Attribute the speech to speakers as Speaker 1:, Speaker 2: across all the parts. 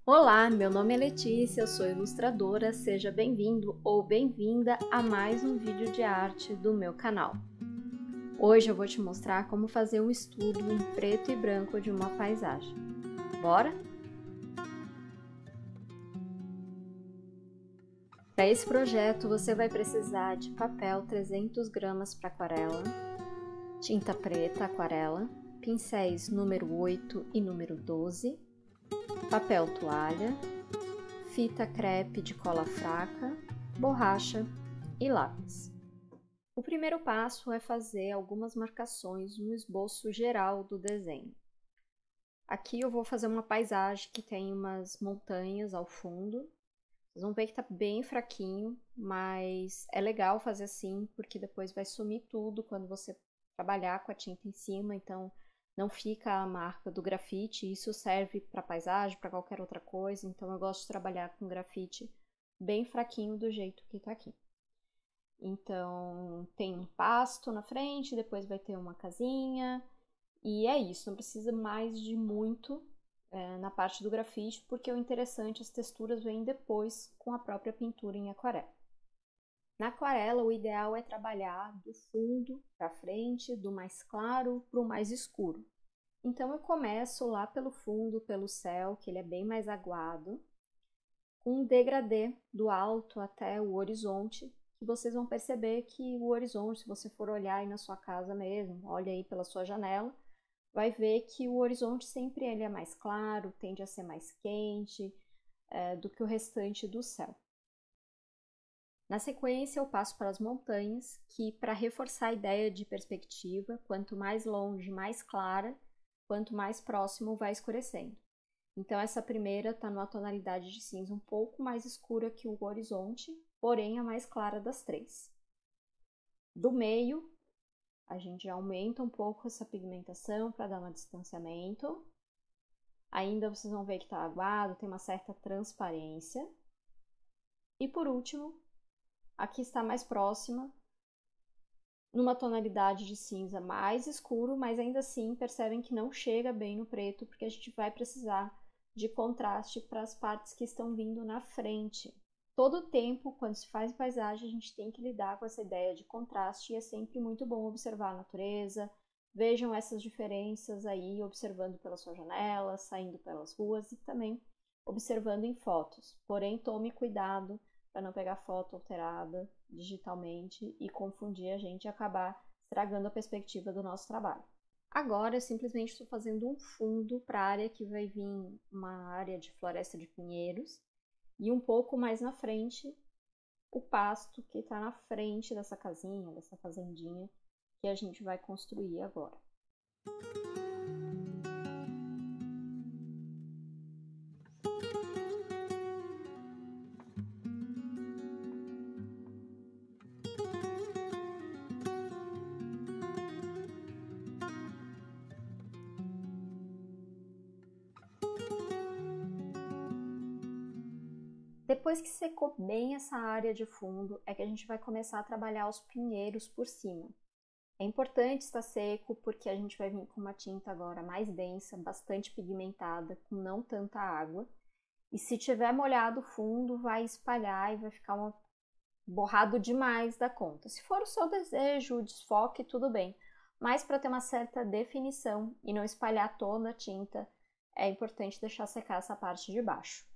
Speaker 1: Olá, meu nome é Letícia, eu sou ilustradora, seja bem-vindo ou bem-vinda a mais um vídeo de arte do meu canal. Hoje eu vou te mostrar como fazer um estudo em preto e branco de uma paisagem. Bora? Para esse projeto você vai precisar de papel 300 gramas para aquarela, tinta preta aquarela, pincéis número 8 e número 12, papel toalha, fita crepe de cola fraca, borracha e lápis. O primeiro passo é fazer algumas marcações no esboço geral do desenho. Aqui eu vou fazer uma paisagem que tem umas montanhas ao fundo. Vocês vão ver que tá bem fraquinho, mas é legal fazer assim, porque depois vai sumir tudo quando você trabalhar com a tinta em cima, então não fica a marca do grafite. Isso serve para paisagem, para qualquer outra coisa, então eu gosto de trabalhar com grafite bem fraquinho do jeito que tá aqui. Então tem um pasto na frente, depois vai ter uma casinha, e é isso, não precisa mais de muito na parte do grafite, porque o interessante, as texturas vêm depois com a própria pintura em aquarela. Na aquarela, o ideal é trabalhar do fundo para frente, do mais claro para o mais escuro. Então eu começo lá pelo fundo, pelo céu, que ele é bem mais aguado, com um degradê do alto até o horizonte, que vocês vão perceber que o horizonte, se você for olhar aí na sua casa mesmo, olha aí pela sua janela, vai ver que o horizonte sempre ele é mais claro, tende a ser mais quente do que o restante do céu. Na sequência, eu passo para as montanhas, que para reforçar a ideia de perspectiva, quanto mais longe, mais clara, quanto mais próximo vai escurecendo. Então essa primeira está numa tonalidade de cinza um pouco mais escura que o horizonte, porém a mais clara das três. Do meio, a gente aumenta um pouco essa pigmentação para dar um distanciamento. Ainda vocês vão ver que está aguado, tem uma certa transparência. E por último, aqui está mais próxima, numa tonalidade de cinza mais escuro, mas ainda assim percebem que não chega bem no preto, porque a gente vai precisar de contraste para as partes que estão vindo na frente. Todo o tempo, quando se faz paisagem, a gente tem que lidar com essa ideia de contraste e é sempre muito bom observar a natureza. Vejam essas diferenças aí, observando pela sua janela, saindo pelas ruas e também observando em fotos. Porém, tome cuidado para não pegar foto alterada digitalmente e confundir a gente e acabar estragando a perspectiva do nosso trabalho. Agora, eu simplesmente estou fazendo um fundo para a área que vai vir uma área de floresta de pinheiros e um pouco mais na frente o pasto que está na frente dessa casinha, dessa fazendinha que a gente vai construir agora. Depois que secou bem essa área de fundo, é que a gente vai começar a trabalhar os pinheiros por cima. É importante estar seco porque a gente vai vir com uma tinta agora mais densa, bastante pigmentada, com não tanta água. E se tiver molhado o fundo, vai espalhar e vai ficar borrado demais da conta. Se for o seu desejo, o desfoque, tudo bem. Mas para ter uma certa definição e não espalhar toda a tinta, é importante deixar secar essa parte de baixo.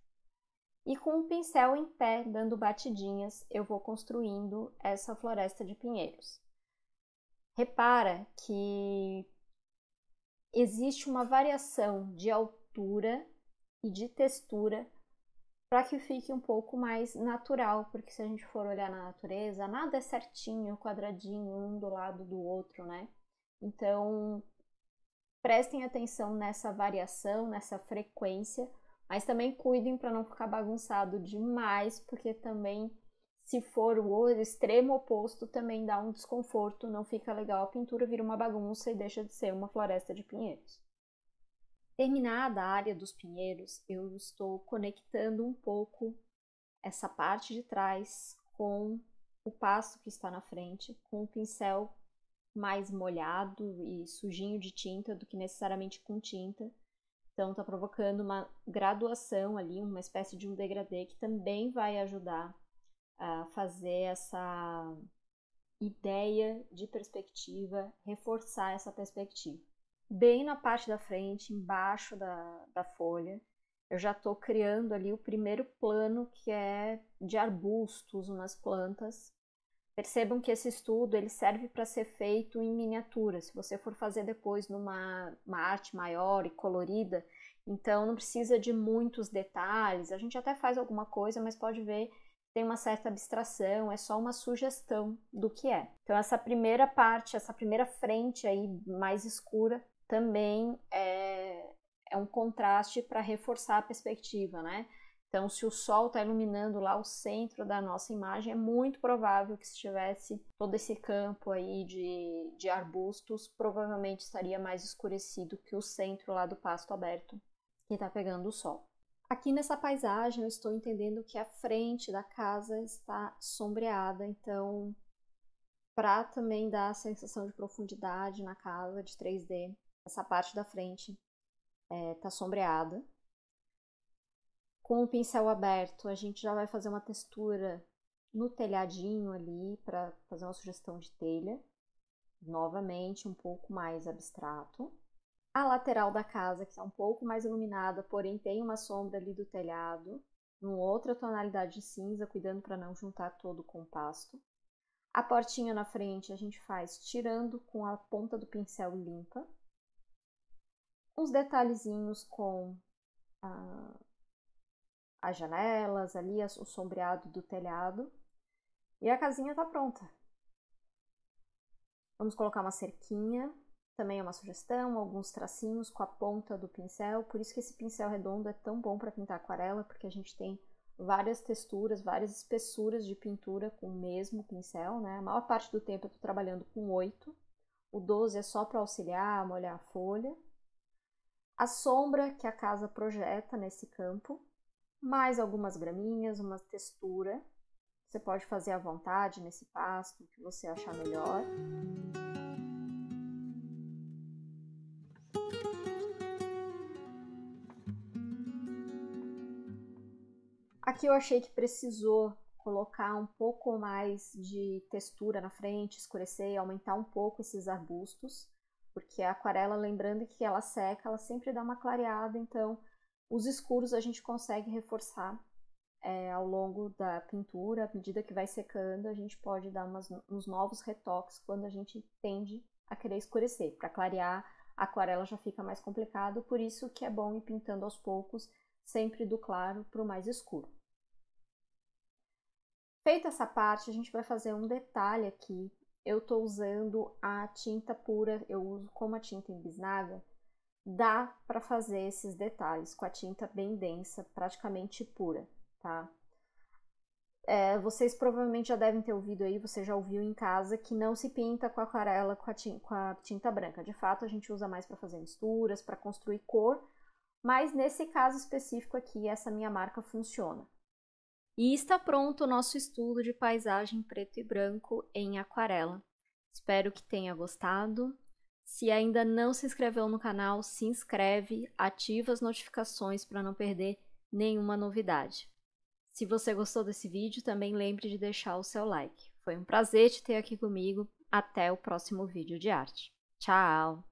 Speaker 1: E com o pincel em pé, dando batidinhas, eu vou construindo essa floresta de pinheiros. Repara que existe uma variação de altura e de textura para que fique um pouco mais natural, porque se a gente for olhar na natureza, nada é certinho, quadradinho, um do lado do outro, né? Então, prestem atenção nessa variação, nessa frequência, mas também cuidem para não ficar bagunçado demais, porque também, se for o extremo oposto, também dá um desconforto, não fica legal, a pintura vira uma bagunça e deixa de ser uma floresta de pinheiros. Terminada a área dos pinheiros, eu estou conectando um pouco essa parte de trás com o pasto que está na frente, com o pincel mais molhado e sujinho de tinta do que necessariamente com tinta. Então tá provocando uma graduação ali, uma espécie de um degradê que também vai ajudar a fazer essa ideia de perspectiva, reforçar essa perspectiva. Bem na parte da frente, embaixo da folha, eu já estou criando ali o primeiro plano, que é de arbustos, umas plantas. Percebam que esse estudo ele serve para ser feito em miniatura. Se você for fazer depois numa arte maior e colorida, então não precisa de muitos detalhes. A gente até faz alguma coisa, mas pode ver tem uma certa abstração, é só uma sugestão do que é. Então essa primeira parte, essa primeira frente aí mais escura também é um contraste para reforçar a perspectiva, né? Então, se o sol está iluminando lá o centro da nossa imagem, é muito provável que se tivesse todo esse campo aí de arbustos, provavelmente estaria mais escurecido que o centro lá do pasto aberto que está pegando o sol. Aqui nessa paisagem eu estou entendendo que a frente da casa está sombreada, então para também dar a sensação de profundidade na casa de 3D, essa parte da frente está sombreada. Com o pincel aberto, a gente já vai fazer uma textura no telhadinho ali para fazer uma sugestão de telha. Novamente, um pouco mais abstrato. A lateral da casa, que está um pouco mais iluminada, porém tem uma sombra ali do telhado, numa outra tonalidade de cinza, cuidando para não juntar todo com o pasto. A portinha na frente a gente faz tirando com a ponta do pincel limpa. Uns detalhezinhos com as janelas ali, o sombreado do telhado. E a casinha está pronta. Vamos colocar uma cerquinha, também é uma sugestão, alguns tracinhos com a ponta do pincel. Por isso que esse pincel redondo é tão bom para pintar aquarela, porque a gente tem várias texturas, várias espessuras de pintura com o mesmo pincel, né? A maior parte do tempo eu estou trabalhando com 8. O 12 é só para auxiliar, molhar a folha. A sombra que a casa projeta nesse campo. Mais algumas graminhas, uma textura. Você pode fazer à vontade nesse pasto, o que você achar melhor. Aqui eu achei que precisou colocar um pouco mais de textura na frente, escurecer e aumentar um pouco esses arbustos, porque a aquarela, lembrando que ela seca, ela sempre dá uma clareada, então os escuros a gente consegue reforçar ao longo da pintura. À medida que vai secando, a gente pode dar uns novos retoques quando a gente tende a querer escurecer. Para clarear, a aquarela já fica mais complicado, por isso que é bom ir pintando aos poucos, sempre do claro para o mais escuro. Feita essa parte, a gente vai fazer um detalhe aqui. Eu estou usando a tinta pura, eu uso como a tinta em bisnaga. Dá para fazer esses detalhes com a tinta bem densa, praticamente pura, tá? Vocês provavelmente já devem ter ouvido aí, você já ouviu em casa, que não se pinta com a aquarela com a tinta branca. De fato, a gente usa mais para fazer misturas, para construir cor, mas nesse caso específico aqui, essa minha marca funciona. E está pronto o nosso estudo de paisagem preto e branco em aquarela. Espero que tenha gostado. Se ainda não se inscreveu no canal, se inscreve, ativa as notificações para não perder nenhuma novidade. Se você gostou desse vídeo, também lembre de deixar o seu like. Foi um prazer te ter aqui comigo. Até o próximo vídeo de arte. Tchau!